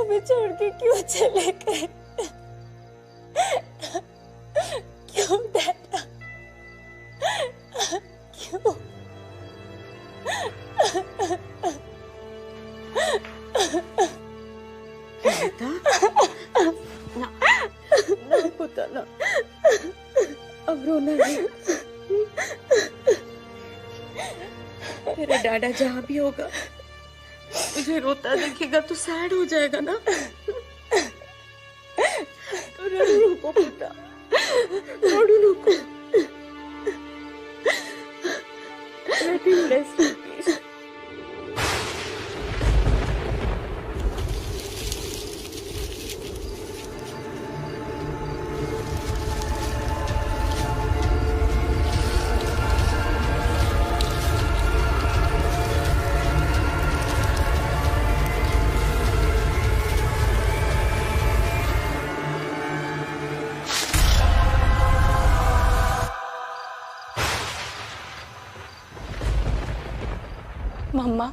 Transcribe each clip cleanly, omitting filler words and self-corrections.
हमें छोड़ के क्यों चले गए? क्यों डैडा? क्यों? बेटा ना ना पुत्र ना, अब रोना नहीं। तेरा डैडा जहाँ भी होगा तुझे रोता देखेगा तो सैड हो जाएगा ना। तो रडू नको पुत्र, रडू नको। Let him rest in peace. Mamma,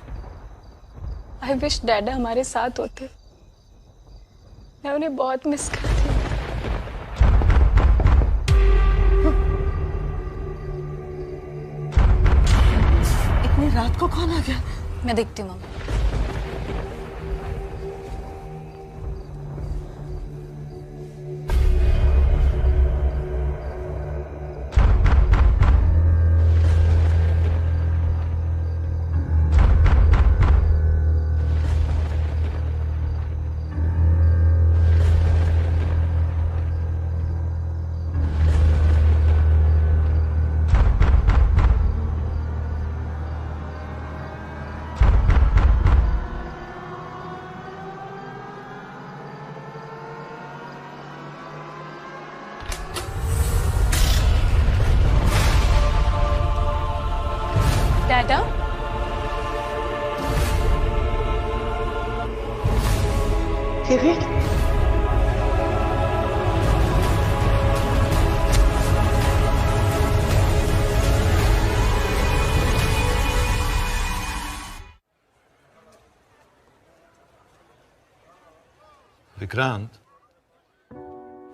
I wish dada हमारे साथ होते। मैं उन्हें बहुत मिस करती हूँ। इतनी रात को कौन आ गया? मैं देखती हूँ मम्मा। डैडा, विवेक, विक्रांत,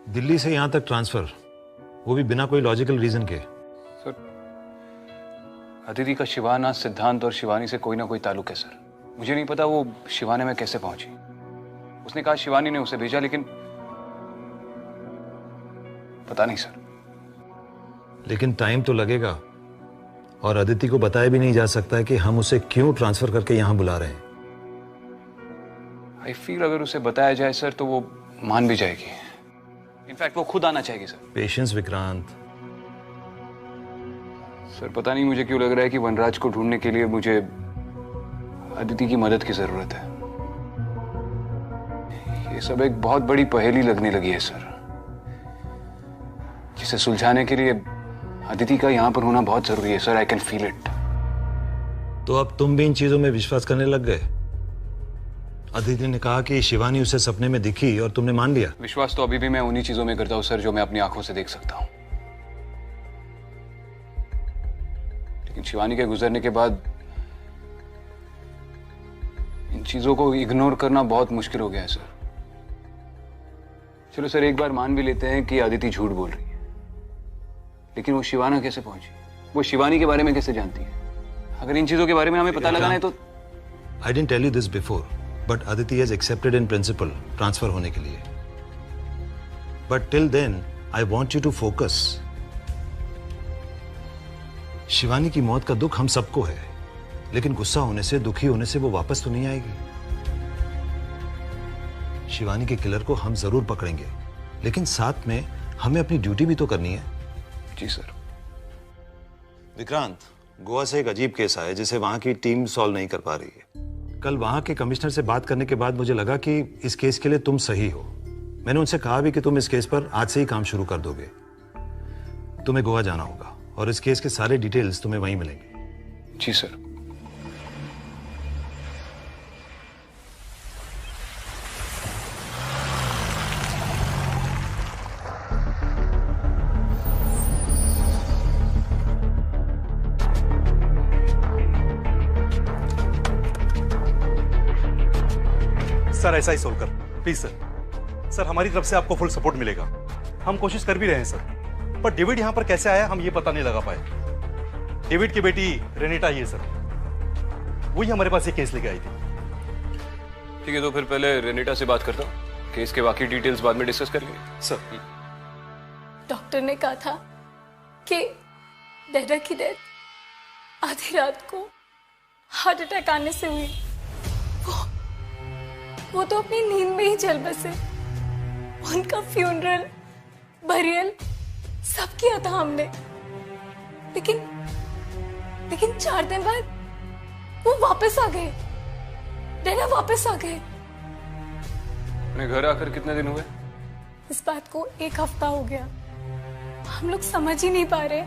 दिल्ली से यहां तक ट्रांसफर, वो भी बिना कोई लॉजिकल रीजन के। सर, अदिति का शिवाना, सिद्धांत और शिवानी से कोई ना कोई ताल्लुक है सर। मुझे नहीं पता वो शिवानी में कैसे पहुंची। उसने कहा शिवानी ने उसे भेजा, लेकिन पता नहीं सर। लेकिन टाइम तो लगेगा, और अदिति को बताया भी नहीं जा सकता है कि हम उसे क्यों ट्रांसफर करके यहां बुला रहे हैं। आई फील अगर उसे बताया जाए सर तो वो मान भी जाएगी। इनफैक्ट वो खुद आना चाहेगी सर। पेशेंस विक्रांत। सर पता नहीं मुझे क्यों लग रहा है कि वनराज को ढूंढने के लिए मुझे अदिति की मदद की जरूरत है। ये सब एक बहुत बड़ी पहेली लगने लगी है सर, जिसे सुलझाने के लिए अदिति का यहां पर होना बहुत जरूरी है sir. I can feel it. तो अब तुम भी इन चीजों में विश्वास करने लग गए? अदिति ने कहा कि शिवानी उसे सपने में दिखी और तुमने मान लिया। विश्वास तो अभी भी मैं उन्हीं चीजों में करता हूं सर जो मैं अपनी आंखों से देख सकता हूं। लेकिन शिवानी के गुजरने के बाद इन चीजों को इग्नोर करना बहुत मुश्किल हो गया है सर। चलो सर, एक बार मान भी लेते हैं कि अदिति झूठ बोल रही है, लेकिन वो शिवाना कैसे पहुंची? वो शिवानी के बारे में कैसे जानती है? अगर इन चीजों के बारे में हमें पता लगाना है तो। I didn't tell you this before, but Aditi has accepted in principle transfer होने के लिए। But till then I want you to focus. Shivani की मौत का दुख हम सबको है, लेकिन गुस्सा होने से, दुखी होने से वो वापस तो नहीं आएगी। शिवानी के किलर को हम जरूर पकड़ेंगे, लेकिन साथ में हमें अपनी ड्यूटी भी तो करनी है। जी सर। विक्रांत, गोवा से एक अजीब केस आया जिसे वहां की टीम सॉल्व नहीं कर पा रही है। कल वहां के कमिश्नर से बात करने के बाद मुझे लगा कि इस केस के लिए तुम सही हो। मैंने उनसे कहा भी कि तुम इस केस पर आज से ही काम शुरू कर दोगे। तुम्हें गोवा जाना होगा और इस केस के सारे डिटेल्स तुम्हें वहीं मिलेंगे। जी सर। सर ऐसा ही सोल्व कर। प्लीज सर, सर हमारी तरफ से आपको फुल सपोर्ट मिलेगा। हम कोशिश कर भी रहे हैं सर, पर डेविड यहाँ पर कैसे आया हम ये पता नहीं लगा पाए। डेविड की बेटी रेनिटा ही है सर, वही हमारे पास ये केस लेके आई थी। ठीक है, तो फिर पहले रेनिटा से बात करता हूँ, केस के बाकी डिटेल्स बाद में डिस्कस कर लेंगे। सर डॉक्टर ने कहा था कि डैडा की डेथ आधी रात को हार्ट अटैक आने से हुई। वो तो अपनी नींद में ही चल बसे। उनका फ्यूनरल, बरियल सब किया था हमने, लेकिन 4 दिन बाद वो वापस आ गए। डैडा वापस आ गए। अपने घर आकर कितने दिन हुए? इस बात को 1 हफ्ता हो गया। हम लोग समझ ही नहीं पा रहे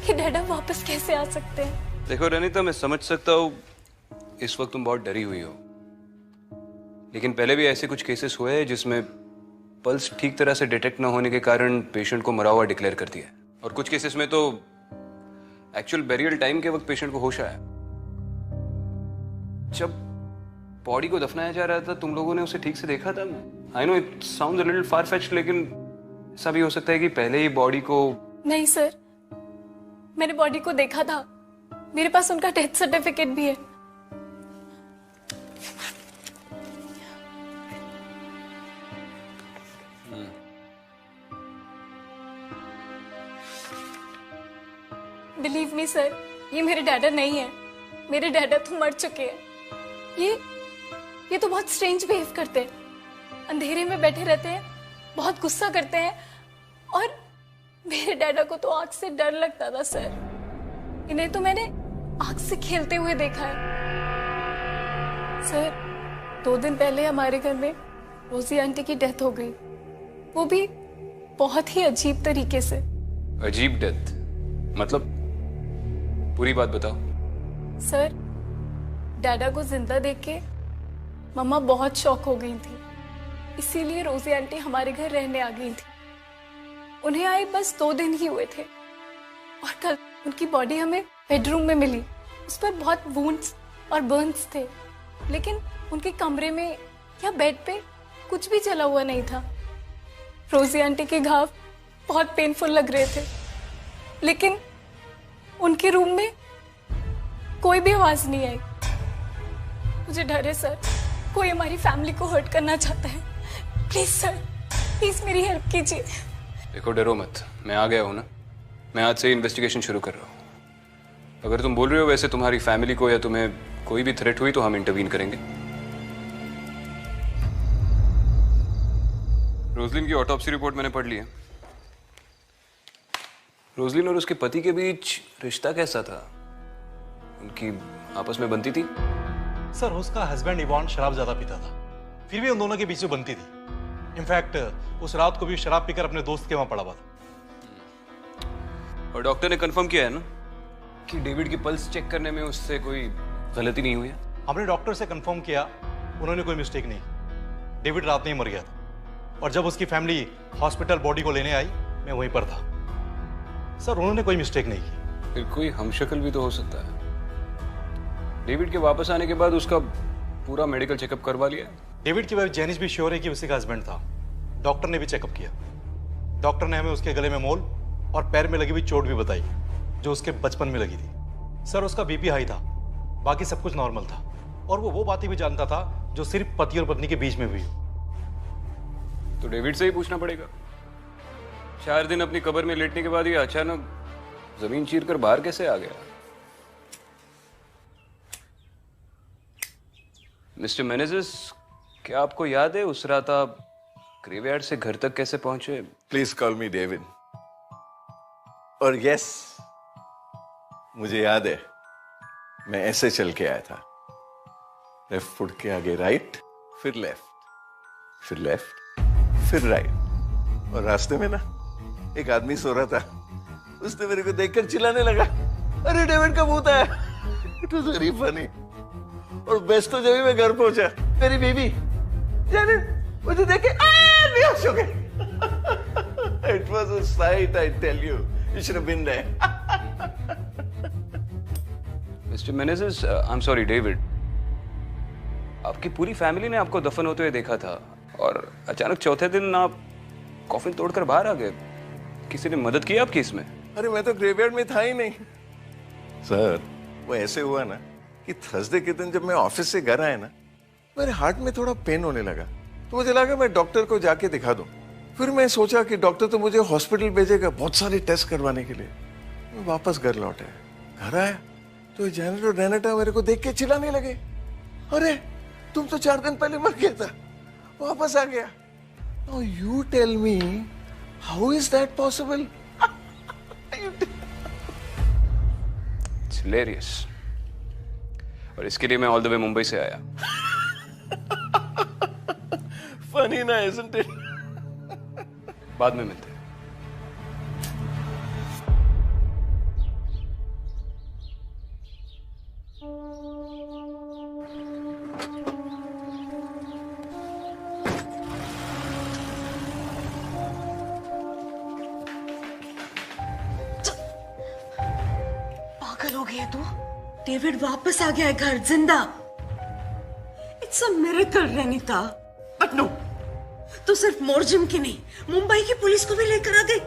कि डैडा वापस कैसे आ सकते हैं। देखो रेनिता, मैं समझ सकता हूँ इस वक्त तुम बहुत डरी हुई हो, लेकिन पहले भी ऐसे कुछ केसेस हुए हैं जिसमें पल्स ठीक तरह से डिटेक्ट न होने के कारण पेशेंट को मरा हुआ डिक्लेयर कर दिया है, और कुछ केसेस में तो एक्चुअल बेरियल टाइम के वक्त पेशेंट को होश आया। जब बॉडी को दफनाया जा रहा था तुम लोगों ने उसे ठीक से देखा था? I know it sounds a little far fetched, लेकिन ऐसा भी हो सकता है कि पहले ही बॉडी को। नहीं सर, मैंने बॉडी को देखा था। मेरे पास उनका डेथ सर्टिफिकेट भी है। बिलीव मी सर, ये मेरे डैडा नहीं है। मेरे डैडा तो मर चुके हैं। ये तो बहुत स्ट्रेंज बिहेव करते हैं, अंधेरे में बैठे रहते हैं, बहुत गुस्सा करते हैं, और मेरे डैडा को तो आग से डर लगता था सर। इन्हें तो मैंने आग से खेलते हुए देखा है। सर 2 दिन पहले हमारे घर में रोजी आंटी की डेथ हो गई, वो भी बहुत ही अजीब तरीके से। अजीब डेथ मतलब? पूरी बात बताओ। सर डैडा को जिंदा देख के मम्मा बहुत शॉक हो गई थी, इसीलिए रोजी आंटी हमारे घर रहने आ गई थी। उन्हें आए बस 2 दिन ही हुए थे, और कल उनकी बॉडी हमें बेडरूम में मिली। उस पर बहुत वुंड्स और बर्न्स थे, लेकिन उनके कमरे में या बेड पे कुछ भी जला हुआ नहीं था। रोजी आंटी के घाव बहुत पेनफुल लग रहे थे, लेकिन उनके रूम में कोई भी आवाज नहीं आई। मुझे डर है सर, कोई हमारी फैमिली को हर्ट करना चाहता है। प्लीज सर, प्लीज मेरी हेल्प कीजिए। देखो डरो मत, मैं आ गया हूं ना। मैं आज से इन्वेस्टिगेशन शुरू कर रहा हूं। अगर तुम बोल रहे हो वैसे तुम्हारी फैमिली को या तुम्हें कोई भी थ्रेट हुई तो हम इंटरवीन करेंगे। रोजलिन की ऑटोप्सी रिपोर्ट मैंने पढ़ ली है। रोजलिन और उसके पति के बीच रिश्ता कैसा था? उनकी आपस में बनती थी? सर उसका हस्बैंड इवान शराब ज्यादा पीता था, फिर भी उन दोनों के बीच में बनती थी। इनफैक्ट उस रात को भी शराब पीकर अपने दोस्त के वहां पड़ा हुआ था। और डॉक्टर ने कंफर्म किया है ना कि डेविड की पल्स चेक करने में उससे कोई गलती नहीं हुई है? हमने डॉक्टर से कंफर्म किया, उन्होंने कोई मिस्टेक नहीं। डेविड रात में ही मर गया था, और जब उसकी फैमिली हॉस्पिटल बॉडी को लेने आई मैं वहीं पर था। सर उन्होंने कोई मिस्टेक नहीं की। फिर कोई हमशक्ल भी तो हो सकता है। डेविड के वापस आने के बाद उसका पूरा मेडिकल चेकअप करवा लिया? डेविड की वाइफ जेनिस भी श्योर है कि उसी का हस्बैंड था। डॉक्टर ने भी चेकअप किया। डॉक्टर ने हमें उसके गले में मोल और पैर में लगी हुई चोट भी बताई, जो उसके बचपन में लगी थी। सर उसका बीपी हाई था, बाकी सब कुछ नॉर्मल था, और वो बातें भी जानता था जो सिर्फ पति और पत्नी के बीच में हुई हो। तो डेविड से ही पूछना पड़ेगा। 4 दिन अपनी कब्र में लेटने के बाद ये अचानक जमीन चीर कर बाहर कैसे आ गया? मिस्टर मेनेजेस, क्या आपको याद है उस रात आप ग्रेवयार्ड से घर तक कैसे पहुंचे? Please call me David. और यस, मुझे याद है, मैं ऐसे चल के आया था। लेफ्ट फुट के आगे राइट, फिर लेफ्ट, फिर लेफ्ट, फिर राइट। और रास्ते में ना एक आदमी सो रहा था, उसने मेरे को देखकर चिल्लाने लगा, अरे डेविड का भूत आया। It was very funny. और बेस्ट तो जब भी मैं घर पहुंचा, मेरी बीवी जाने मुझे देख के बेहोश हो गई। It was a sight, I tell you. You should have been there. Mister Menezes, I am sorry David, आपकी पूरी फैमिली ने आपको दफन होते हुए देखा था। और अचानक चौथे दिन आप कॉफिन तोड़कर बाहर आ गए। किसी ने मदद की आपकी इसमें? अरे मैं तो ग्रेवयार्ड में था ही नहीं सर। वो ऐसे हुआ ना कि थर्सडे के दिन जब मैं ऑफिस से घर आया ना, मेरे हार्ट में थोड़ा पेन होने लगा, तो मुझे लगा मैं डॉक्टर को जाके दिखा दूं। फिर मैं सोचा कि डॉक्टर तो मुझे हॉस्पिटल भेजेगा बहुत सारे टेस्ट करवाने के लिए। मैं वापस घर लौटा, घर आया तो जेनर और रेनेटा मेरे को देख के चिल्लाने लगे, अरे तुम तो 4 दिन पहले मर गया था, वापस आ गया। Now you tell me, how is that possible? It's hilarious. और इसके लिए मैं ऑल द वे मुंबई से आया। Funny ना, isn't it? बाद में मिलते हैं। पागल हो गया तू? डेविड वापस आ गया है घर जिंदा। It's a miracle Renita. But no, तू सिर्फ मोरजिम की नहीं, मुंबई की पुलिस को भी लेकर आ गई।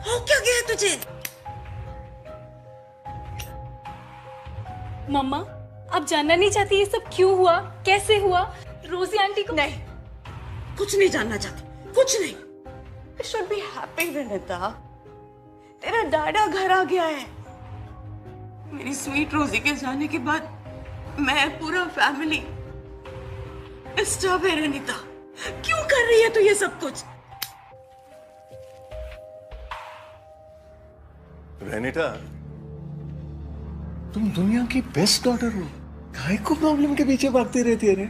हो क्या गया तुझे? मम्मा, आप जानना नहीं चाहती ये सब क्यों हुआ, कैसे हुआ? रोजी आंटी को नहीं, कुछ नहीं जानना चाहती, कुछ नहीं। You should be happy Renita, तेरा डाडा घर आ गया है। मेरी स्वीट रोजी के जाने के बाद मैं, पूरा फैमिली डिस्टर्ब है। रेनिता, क्यों कर रही है तू ये सब कुछ? रेनिटा, तुम दुनिया की बेस्ट डॉटर हो, काहे को प्रॉब्लम के पीछे भागती रहती है रे?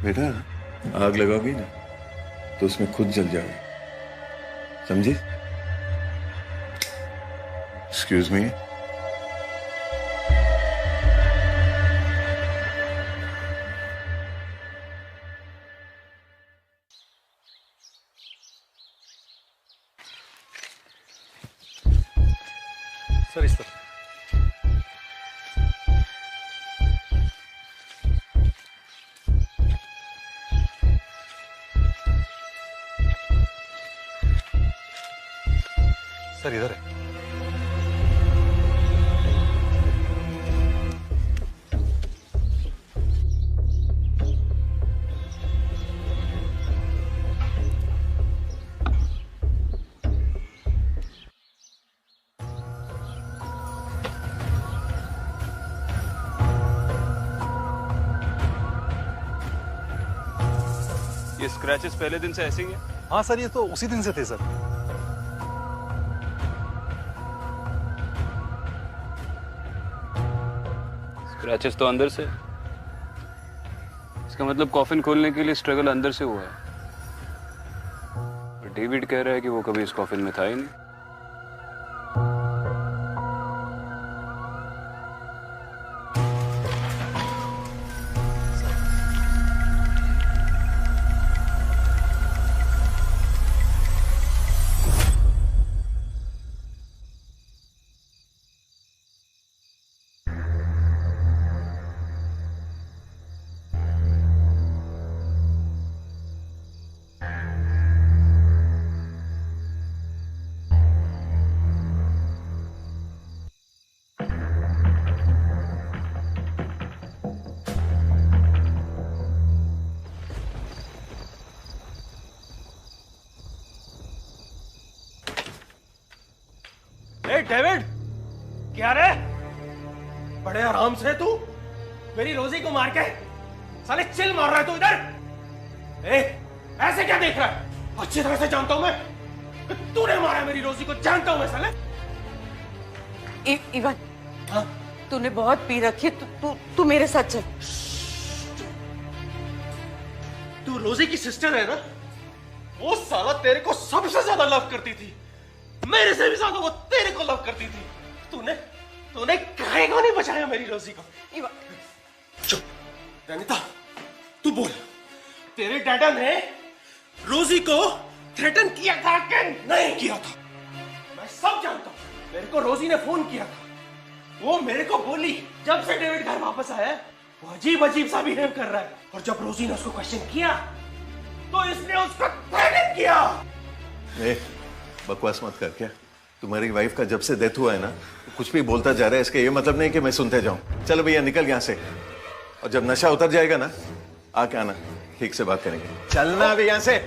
बेटा, आग लगाओगी ना तो उसमें खुद जल जाओगे, समझी? Excuse me. सर इस तरह। सर इधर है। ये स्क्रैचेस पहले दिन से ऐसे ही है? हाँ सर, ये तो उसी दिन से थे सर। स्क्रैचेस तो अंदर से, इसका मतलब कॉफिन खोलने के लिए स्ट्रगल अंदर से हुआ है। और डेविड कह रहा है कि वो कभी इस कॉफिन में था ही नहीं। डेविड, क्या रे? बड़े आराम से तू मेरी रोजी को मार के साले चिल मार रहा है तू इधर? ऐसे क्या देख रहा है? अच्छी तरह से जानता हूं मैं कि तूने मारा मेरी रोजी को, जानता हूं मैं साले। इवन, हाँ? तूने बहुत पी रखी है, तू मेरे साथ चल। तू रोजी की सिस्टर है ना? वो साला तेरे को सबसे ज्यादा लव करती थी, मेरे से भी ज्यादा वो तेरे को लव करती थी। तूने काहे को नहीं बचाया मेरी रोजी को? चुप रेनिता, तू बोल, तेरे डैडा ने रोजी को थ्रेटन किया था कि नहीं किया था? मैं सब जानता हूं। मेरे को रोजी ने फोन किया था, वो मेरे को बोली जब से डेविड घर वापस आया वो अजीब अजीब सा बिहेव कर रहा है। और जब रोजी ने उसको क्वेश्चन किया तो इसने उसको थ्रेटन किया। बकवास मत कर। क्या तुम्हारी वाइफ का जब से डेथ हुआ है ना, कुछ भी बोलता जा रहा है, इसका ये मतलब नहीं कि मैं सुनते जाऊं। चलो भैया निकल यहां से, और जब नशा उतर जाएगा ना आके आना, ठीक से बात करेंगे। चलना भी यहां से।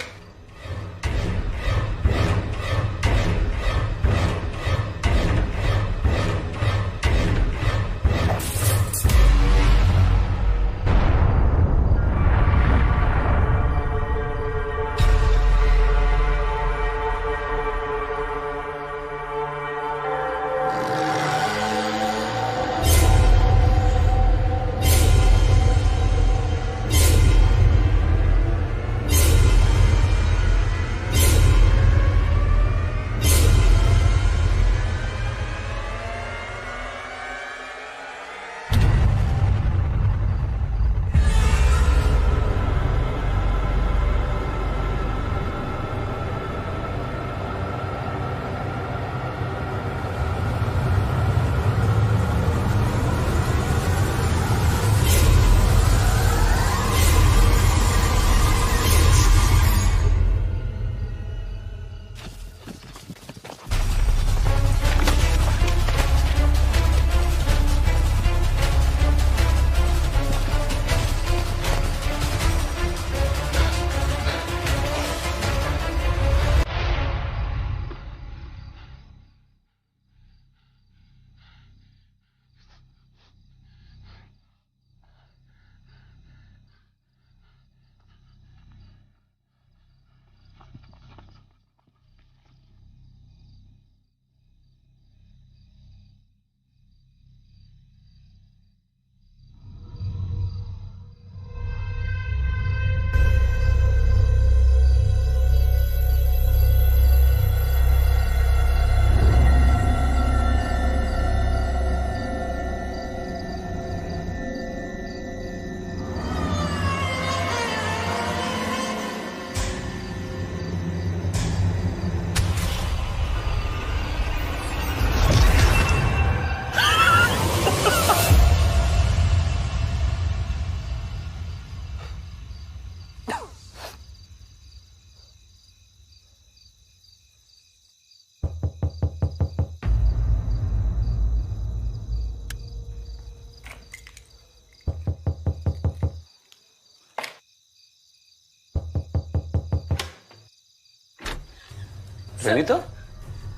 रेनिता,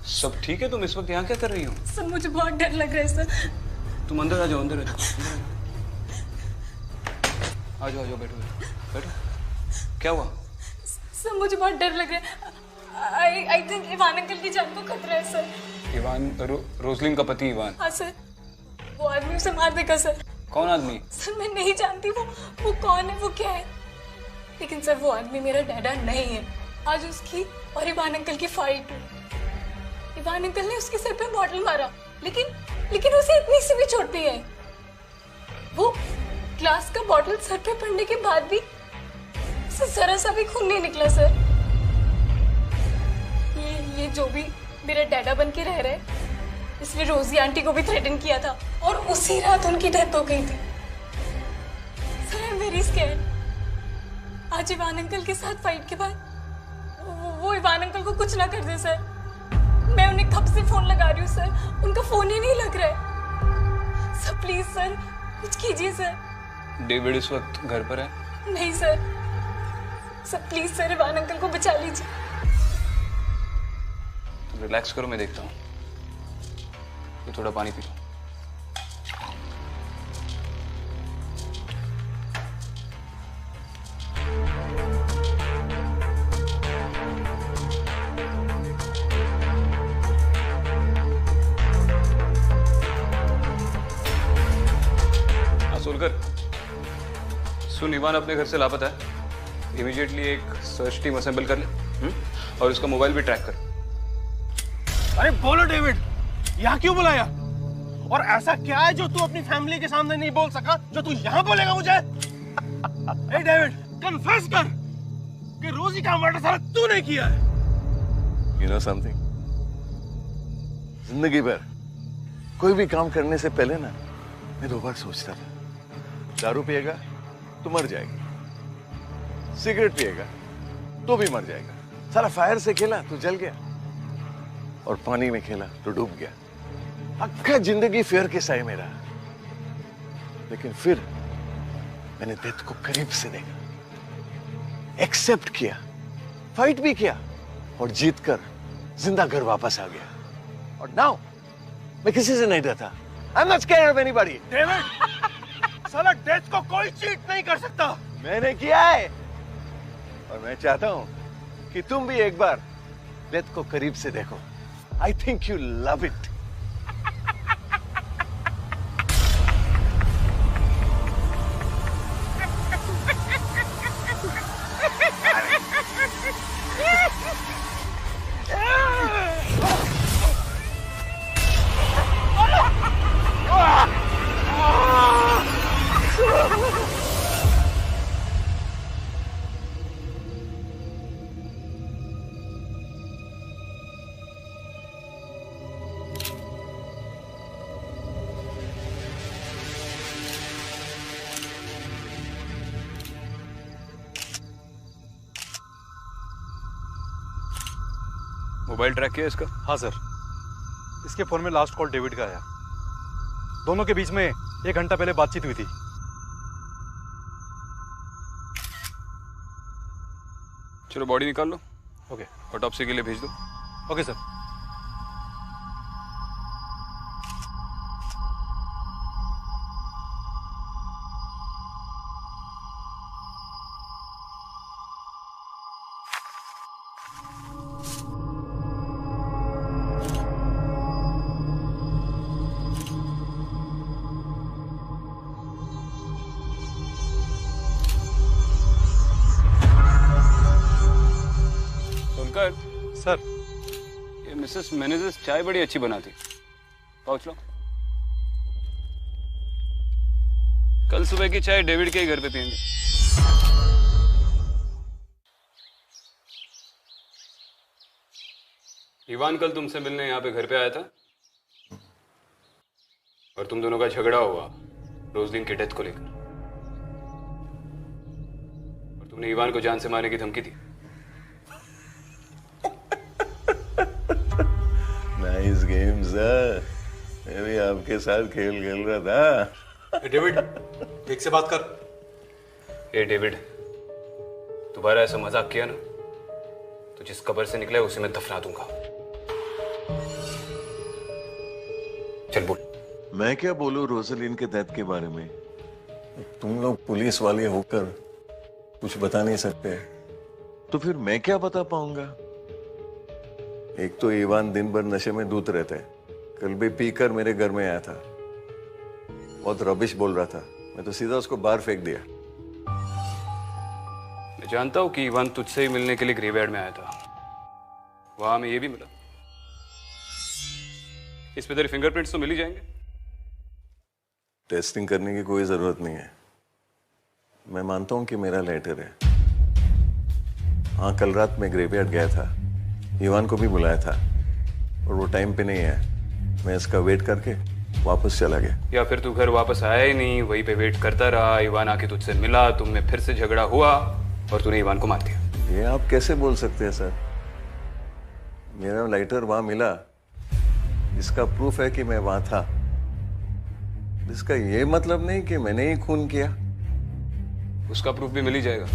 सब ठीक है? तुम इस वक्त यहाँ क्या कर रही हो? सर मुझे बहुत डर लग रहा है सर। तुम अंदर आ जाओ, अंदर आ जाओ, आ जाओ, बैठो बैठो। क्या हुआ? सर मुझे बहुत डर लग रहा है। आई थिंक इवान अंकल की जान को खतरा है सर। इवान रोसलिन का पति इवान? हाँ सर, वो आदमी उसे मार देगा सर। कौन आदमी? सर मैं नहीं जानती वो कौन है, वो क्या है, लेकिन सर वो आदमी मेरा डैडा नहीं है। आज उसकी और इवान अंकल की फाइट हुई। इवान अंकल ने उसके सर पे बॉटल मारा, लेकिन उसे इतनी सी भी चोट नहीं आई। वो ग्लास का बॉटल सर पे पड़ने के बाद भी उसे जरा सा भी खून नहीं निकला सर। ये जो भी मेरा डैडा बन के रह रहे, इसने रोजी आंटी को भी थ्रेटन किया था और उसी रात उनकी डेथ हो गई थी। Sir I am very scared. आज इवान अंकल के साथ फाइट के बाद वो इवान अंकल को कुछ ना कर दे सर। मैं उन्हें कब से फोन लगा रही हूँ सर, उनका फोन ही नहीं लग रहा है। सर प्लीज सर कुछ कीजिए सर। डेविड इस वक्त घर पर है? नहीं sir, sir please sir Ivan uncle को बचा लीजिए। तुम रिलैक्स करो, मैं देखता हूँ। तो थोड़ा पानी पी लो। सुन, इवान अपने घर से लापता है। इमीडिएटली एक सर्च टीम असेंबल कर ले और उसका मोबाइल भी ट्रैक कर। अरे बोलो डेविड, यहाँ क्यों बुलाया? और ऐसा क्या है जो तू अपनी फैमिली के सामने नहीं बोल सका, जो तू यहाँ बोलेगा मुझे? ए डेविड, कन्फेस कर कि रोजी का मर्डर सारा तूने किया है। You know something? जिंदगी भर कोई भी काम करने से पहले ना मैं 2 बार सोचता था, दारू पिएगा तो मर जाएगा, सिगरेट पिएगा तो भी मर जाएगा। सारा फायर से खेला तो जल गया, और पानी में खेला तो डूब गया। अक्खा जिंदगी फेयर के साए में रहा, लेकिन फिर मैंने डेथ को करीब से देखा, एक्सेप्ट किया, फाइट भी किया, और जीतकर जिंदा घर वापस आ गया। और नाउ मैं किसी से नहीं डरता। I'm not scared of anybody. David, साला डेथ को कोई चीट नहीं कर सकता। मैंने किया है, और मैं चाहता हूं कि तुम भी एक बार डेथ को करीब से देखो। I think you love it. Mobile track किया इसका? हाँ सर, इसके फोन में लास्ट कॉल डेविड का आया। दोनों के बीच में 1 घंटा पहले बातचीत हुई थी। चलो बॉडी निकाल लो, ओके। ऑटोप्सी के लिए भेज दो। Okay sir. सर, ये मिसेस मेनेजेस चाय बड़ी अच्छी बनाती, पहुंच लो। कल सुबह की चाय डेविड के ही घर पे पियेंगे। इवान कल तुमसे मिलने यहाँ पे घर पे आया था, और तुम दोनों का झगड़ा हुआ रोजलिन के डेथ को लेकर, और तुमने इवान को जान से मारने की धमकी दी। नाइस गेम सर, मैं भी आपके साथ खेल खेल रहा था। डेविड, एक से बात कर। ए डेविड, दोबारा ऐसा मजाक किया ना तो जिस कब्र से निकला है उसे मैं दफना दूंगा। चल बोल। मैं क्या बोलूं रोजलिन के डेथ के बारे में? तुम लोग पुलिस वाले होकर कुछ बता नहीं सकते, तो फिर मैं क्या बता पाऊंगा? एक तो इवान दिन भर नशे में धूत रहता है, कल भी पीकर मेरे घर में आया था, बहुत रबिश बोल रहा था, मैं तो सीधा उसको बाहर फेंक दिया। मैं जानता हूं कि इवान तुझसे ही मिलने के लिए ग्रेवयार्ड में आया था, वहां में ये भी मिला। इस पे तेरे फिंगरप्रिंट्स तो मिल ही जाएंगे। टेस्टिंग करने की कोई जरूरत नहीं है, मैं मानता हूं कि मेरा लेटर है। हाँ, कल रात मैं ग्रेवयार्ड गया था, इवान को भी बुलाया था, और वो टाइम पे नहीं है। मैं इसका वेट करके वापस चला गया। या फिर तू घर वापस आया ही नहीं, वहीं पे वेट करता रहा, इवान आके तुझसे मिला, तुम में फिर से झगड़ा हुआ और तूने इवान को मार दिया। ये आप कैसे बोल सकते हैं सर? मेरा लाइटर वहां मिला, इसका प्रूफ है कि मैं वहां था। इसका ये मतलब नहीं कि मैंने ही खून किया। उसका प्रूफ भी मिल ही जाएगा।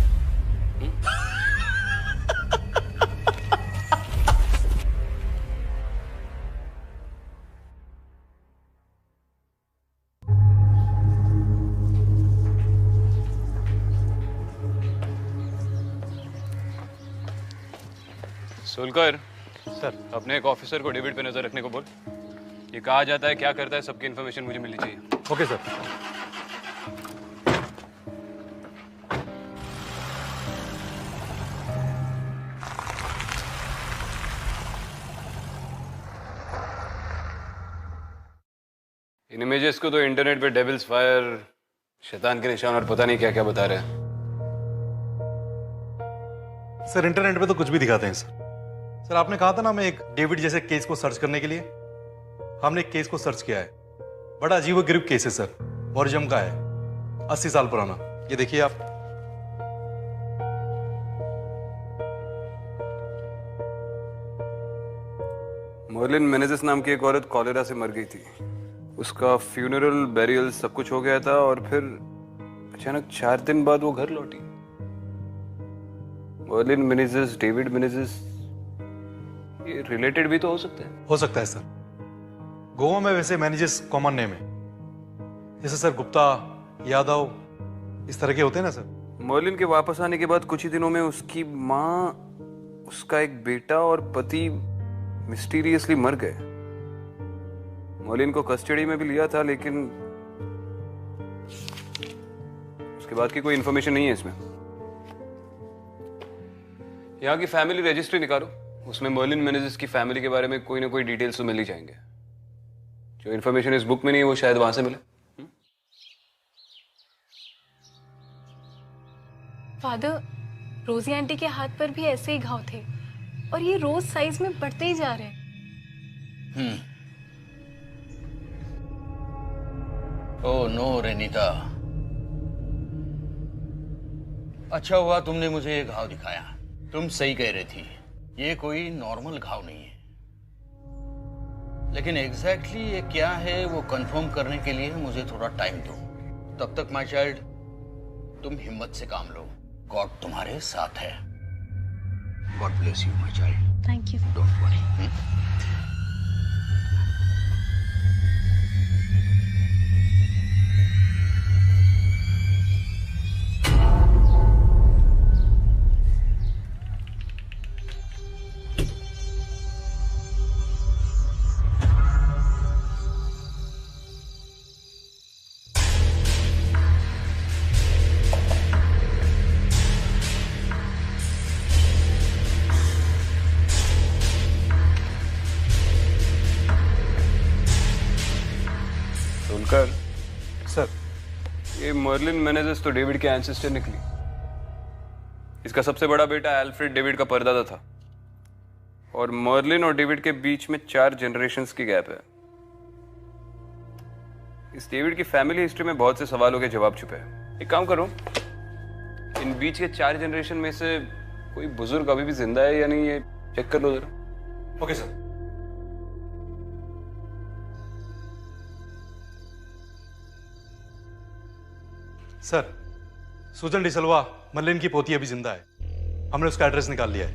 सोलकर सर, अपने एक ऑफिसर को डेविड पे नजर रखने को बोल। ये कहा जाता है, क्या करता है, सबकी इन्फॉर्मेशन मुझे मिलनी चाहिए। Okay sir. इन इमेजेस को तो इंटरनेट पे डेविल्स फायर, शैतान के निशान और पता नहीं क्या क्या बता रहे हैं। सर, इंटरनेट पे तो कुछ भी दिखाते हैं सर। सर, आपने कहा था ना मैं एक डेविड जैसे केस को सर्च करने के लिए, हमने एक केस को सर्च किया है। बड़ा अजीबोगरीब केस है सर, मॉर्जियम का है। 80 साल पुराना। ये देखिए आप। मर्लिन मेनेजिस नाम की एक औरत कॉलेरा से मर गई थी। उसका फ्यूनरल, बेरियल सब कुछ हो गया था और फिर अचानक 4 दिन बाद वो घर लौटी। मर्लिन मेनेजिस, डेविड मेनेजिस, ये रिलेटेड भी तो हो सकते हैं। हो सकता है सर। गोवा में वैसे मैनेजर्स कॉमन नेम है, जैसे सर गुप्ता, यादव, इस तरह के होते हैं ना सर। मर्लिन के वापस आने के बाद कुछ ही दिनों में उसकी माँ, उसका एक बेटा और पति मिस्टीरियसली मर गए। मर्लिन को कस्टडी में भी लिया था, लेकिन उसके बाद की कोई इंफॉर्मेशन नहीं है इसमें। यहाँ की फैमिली रजिस्ट्री निकालो, उसमें मर्लिन मेनेजिस की फैमिली के बारे में कोई ना कोई डिटेल्स तो मिल ही जाएंगे। जो इंफॉर्मेशन इस बुक में नहीं है वो शायद वहां से मिले। फादर, रोजी आंटी के हाथ पर भी ऐसे ही घाव थे और ये रोज साइज में बढ़ते ही जा रहे हैं। ओह नो रेनिता, अच्छा हुआ तुमने मुझे ये घाव दिखाया। तुम सही कह रही थी, ये कोई नॉर्मल घाव नहीं है। लेकिन एग्जैक्टली ये क्या है वो कंफर्म करने के लिए मुझे थोड़ा टाइम दो। तब तक माय चाइल्ड, तुम हिम्मत से काम लो। गॉड तुम्हारे साथ है। God bless you my child. Thank you. Don't worry. Sir, ये मर्लिन मेनेजिस तो डेविड के एंसेस्टर निकली। इसका सबसे बड़ा बेटा एल्फ्रेड डेविड का परदादा था और मर्लिन और डेविड के बीच में 4 जनरेशंस की गैप है। इस डेविड की फैमिली हिस्ट्री में बहुत से सवालों के जवाब छुपे हैं। एक काम करो, इन बीच के 4 जनरेशन में से कोई बुजुर्ग अभी भी जिंदा है या नहीं, ये चेक कर लो जरा। Okay sir. सर, सुजन डिसल्वा मर्लिन की पोती अभी जिंदा है। हमने उसका एड्रेस निकाल लिया है।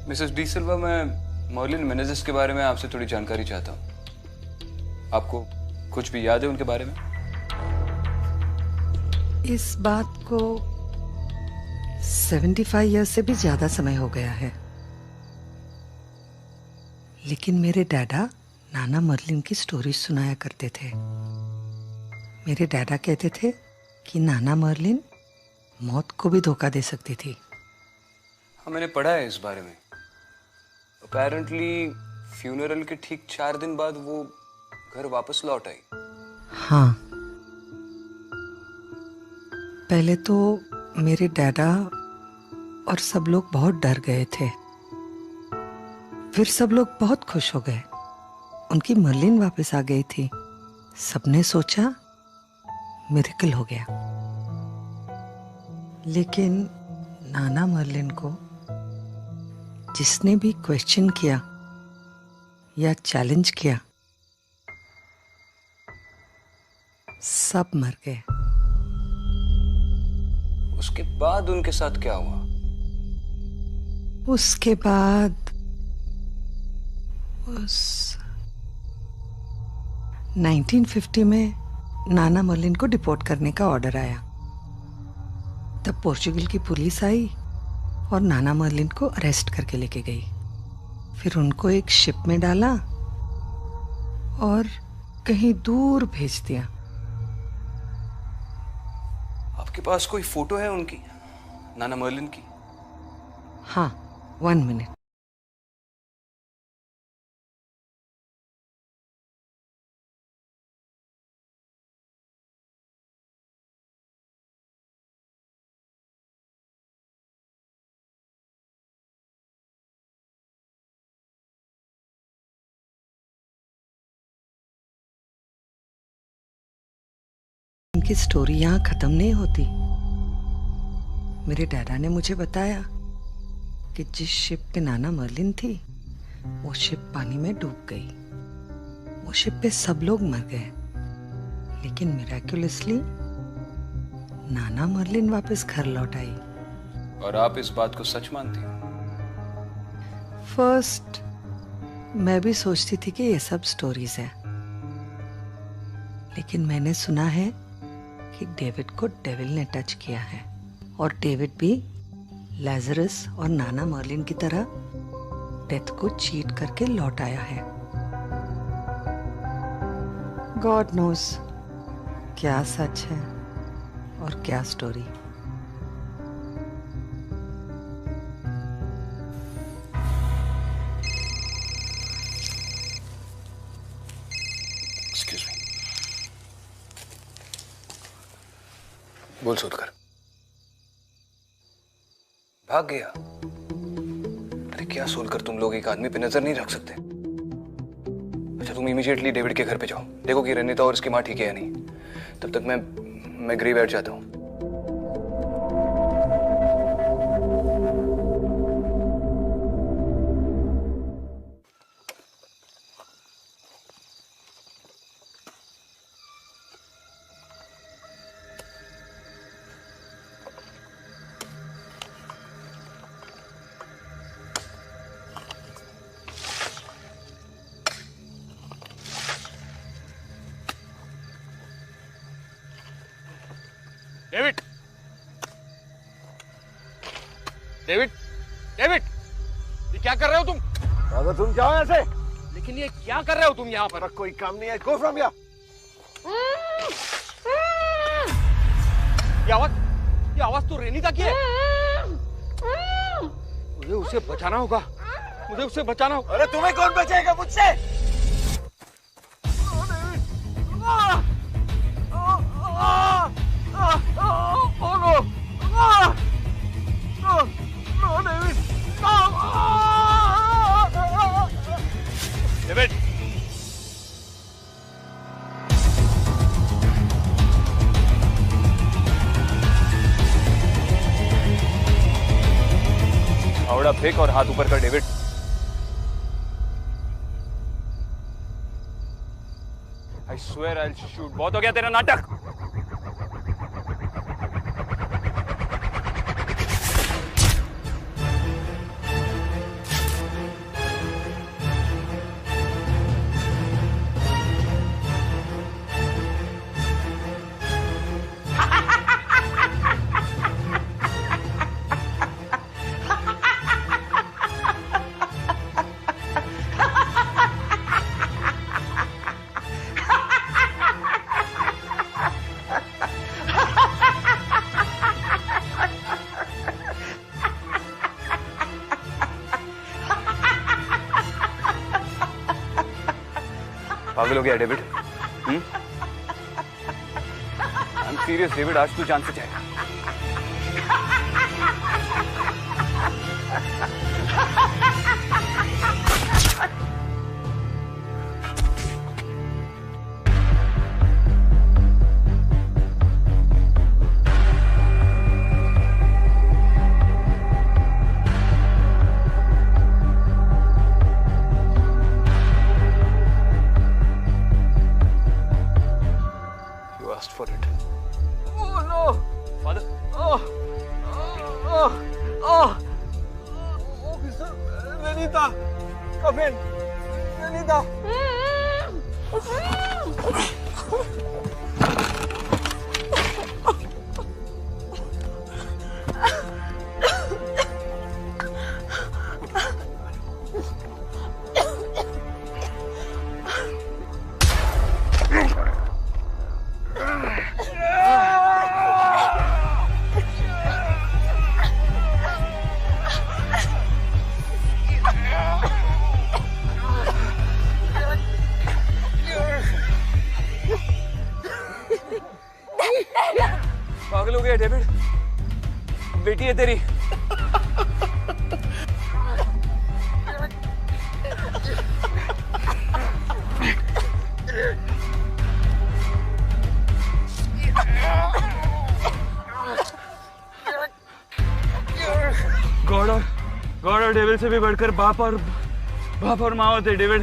मिसेस डी सिल्वा, मैं मर्लिन मेनेजिस के बारे में आपसे थोड़ी जानकारी चाहता हूँ। आपको कुछ भी याद है उनके बारे में? इस बात को 75 ईयर्स से भी ज्यादा समय हो गया है, लेकिन मेरे डैडा नाना मर्लिन की स्टोरी सुनाया करते थे। मेरे डैडा कहते थे कि नाना मर्लिन मौत को भी धोखा दे सकती थी। हाँ, मैंने पढ़ा है इस बारे में। अपेरेंटली फ्यूनरल के ठीक 4 दिन बाद वो घर वापस लौट आई। हाँ, पहले तो मेरे डैडा और सब लोग बहुत डर गए थे, फिर सब लोग बहुत खुश हो गए। उनकी मर्लिन वापस आ गई थी। सबने सोचा मिरेकल हो गया। लेकिन नाना मर्लिन को जिसने भी क्वेश्चन किया या चैलेंज किया, सब मर गए। उसके बाद उनके साथ क्या हुआ? उसके बाद उस 1950 में नाना मर्लिन को डिपोर्ट करने का ऑर्डर आया। तब पोर्चुगल की पुलिस आई और नाना मर्लिन को अरेस्ट करके लेके गई। फिर उनको एक शिप में डाला और कहीं दूर भेज दिया। आपके पास कोई फोटो है उनकी, नाना मर्लिन की? हाँ, 1 मिनट। की स्टोरी यहाँ खत्म नहीं होती। मेरे डैडा ने मुझे बताया कि जिस शिप पे नाना मर्लिन थी वो शिप पानी में डूब गई। वो शिप पे सब लोग मर गए, लेकिन मिराक्युलसली नाना मर्लिन वापस घर लौट आई। और आप इस बात को सच मानती हैं? फर्स्ट मैं भी सोचती थी कि ये सब स्टोरीज है, लेकिन मैंने सुना है कि डेविड को डेविल ने टच किया है और डेविड भी लाजरस और नाना मर्लिन की तरह डेथ को चीट करके लौट आया है। गॉड नोस क्या सच है और क्या स्टोरी। बोल सोचकर भाग गया। अरे क्या सोचकर तुम लोग एक आदमी पे नजर नहीं रख सकते? अच्छा तुम इमीडिएटली डेविड के घर पे जाओ, देखो कि रनिता और उसकी माँ ठीक है या नहीं। तब तक मैं ग्रेवयार्ड जाता हूँ। डेविड, डेविड, डेविड, ये क्या कर रहे हो तुम? दादा तुम जाओ यहाँ से। लेकिन ये क्या कर रहे हो तुम यहाँ पर? कोई काम नहीं है, गो फ्रॉम हियर। ये आवाज तो रेनिता की है। मुझे उसे बचाना होगा, मुझे उसे बचाना होगा। अरे तुम्हें कौन बचाएगा मुझसे? डेविड, फावड़ा फेंक और हाथ ऊपर कर David. I swear I'll shoot। बहुत हो गया तेरा नाटक। पागल हो गया David? I am serious David, आज तू जान से जाएगा। For it. Oh no, Father. Officer Renita, come in. Renita. पागल हो गया डेविड, बेटी है तेरी। और डेविड से भी बढ़कर बाप और माँ होते। डेविड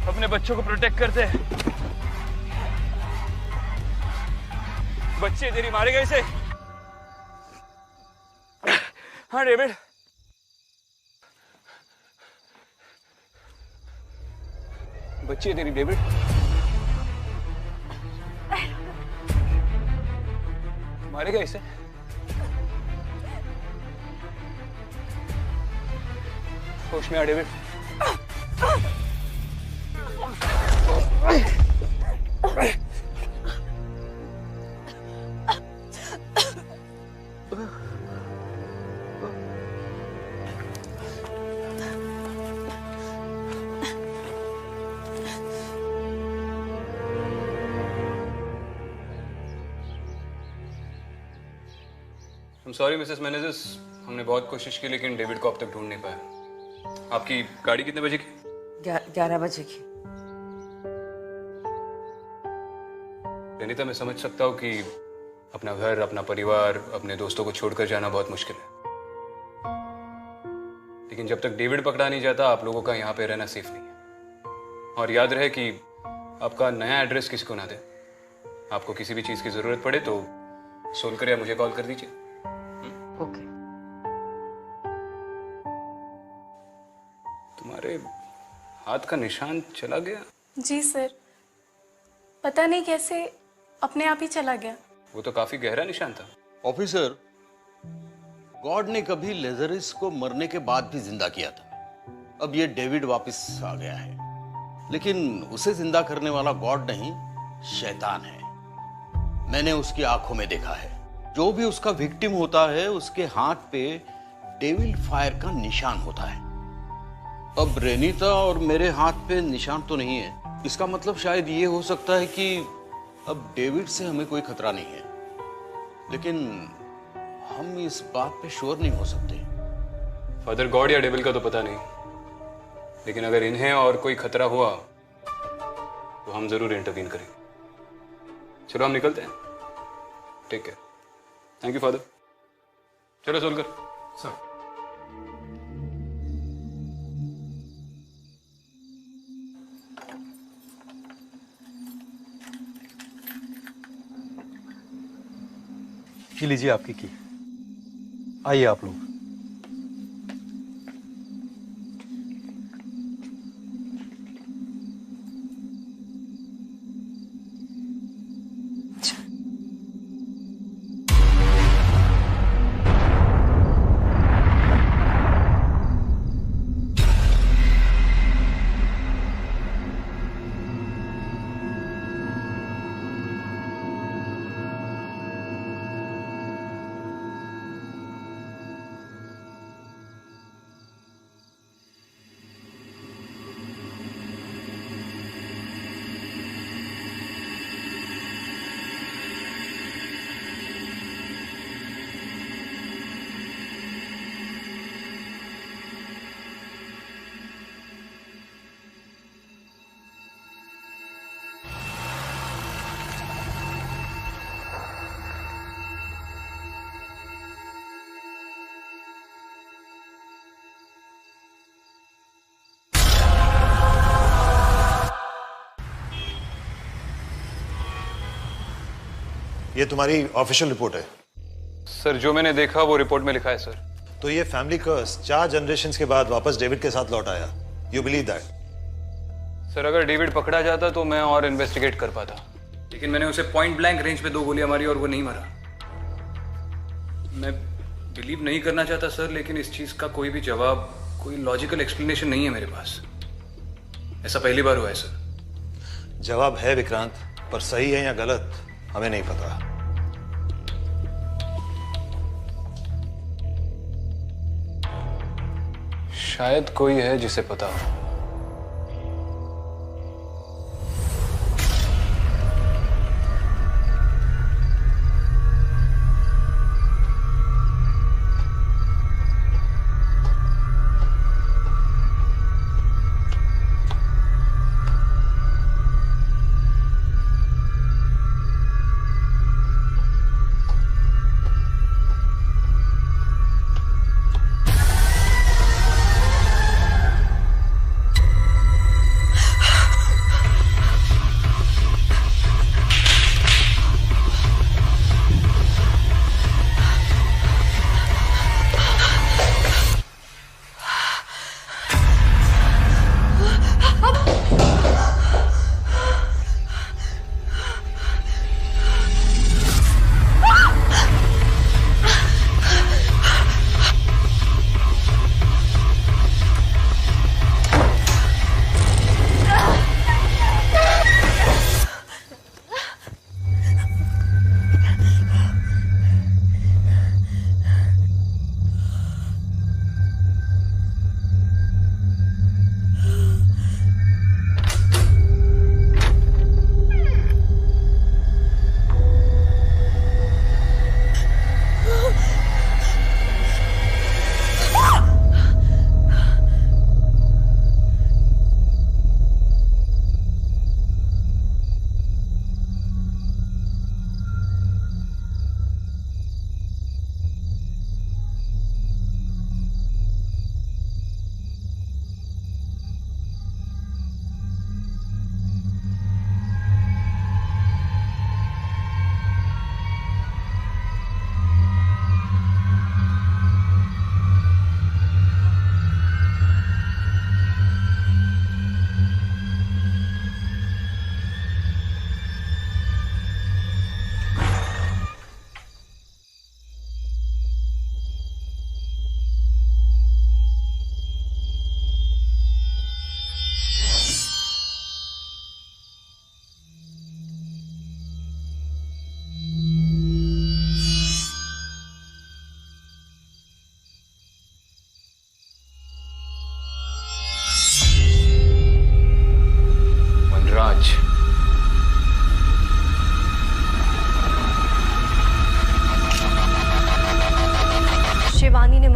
अपने बच्चों को प्रोटेक्ट करते। बच्चे तेरी मारे गए से। हाँ डेविड, बच्चे तेरी। डेविड मारे गए इसे। होश में आ डेविड। सॉरी मिसेस मेनेजेस, हमने बहुत कोशिश की लेकिन डेविड को अब तक ढूंढ नहीं पाया। आपकी गाड़ी कितने बजे की? 11 बजे की। रेनिता, मैं समझ सकता हूँ कि अपना घर, अपना परिवार, अपने दोस्तों को छोड़कर जाना बहुत मुश्किल है, लेकिन जब तक डेविड पकड़ा नहीं जाता आप लोगों का यहाँ पे रहना सेफ नहीं है। और याद रहे कि आपका नया एड्रेस किसी को ना दे। आपको किसी भी चीज की जरूरत पड़े तो सोलकर या मुझे कॉल कर दीजिए। ओके। तुम्हारे हाथ का निशान चला गया? जी सर, पता नहीं कैसे अपने आप ही चला गया। वो तो काफी गहरा निशान था। ऑफिसर, गॉड ने कभी लेजरिस को मरने के बाद भी जिंदा किया था। अब ये डेविड वापस आ गया है, लेकिन उसे जिंदा करने वाला गॉड नहीं, शैतान है। मैंने उसकी आंखों में देखा है। जो भी उसका विक्टिम होता है उसके हाथ पे डेविल फायर का निशान होता है। अब रेनिता और मेरे हाथ पे निशान तो नहीं है, इसका मतलब शायद ये हो सकता है कि अब डेविड से हमें कोई खतरा नहीं है, लेकिन हम इस बात पे श्योर नहीं हो सकते। फादर, गॉड या डेविल का तो पता नहीं, लेकिन अगर इन्हें और कोई खतरा हुआ तो हम जरूर इंटरवीन करेंगे। चलो हम निकलते हैं। Take care. Thank you father. चलो सोलकर। सर। की लीजिए आपकी की। आइए आप लोग। ये तुम्हारी ऑफिशियल रिपोर्ट है? सर, जो मैंने देखा वो रिपोर्ट में लिखा है सर। तो ये फैमिली कर्स 4 जनरेशंस के बाद वापस डेविड के साथ लौट आया। You believe that? सर, अगर डेविड पकड़ा जाता तो मैं और इन्वेस्टिगेट कर पाता, लेकिन मैंने उसे पॉइंट ब्लैंक रेंज पे 2 गोलियां मारी और वो नहीं मरा। मैं बिलीव नहीं करना चाहता सर, लेकिन इस चीज का कोई भी जवाब, कोई लॉजिकल एक्सप्लेनेशन नहीं है मेरे पास। ऐसा पहली बार हुआ है सर। जवाब है विक्रांत, पर सही है या गलत हमें नहीं पता। शायद कोई है जिसे पता हो।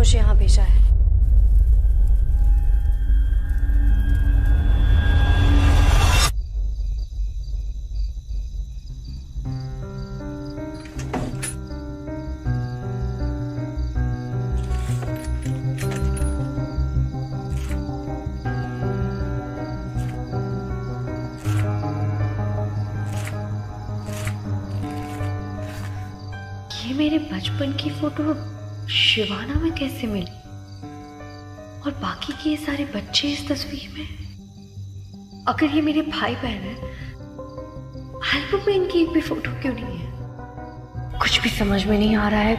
मुझे यहाँ भेजा है। ये मेरे बचपन की फोटो शिवाना में कैसे मिली? और बाकी के ये सारे बच्चे इस तस्वीर में? अगर ये मेरे भाई बहन है, एल्बम में इनकी एक भी फोटो क्यों नहीं है? कुछ भी समझ में नहीं आ रहा है।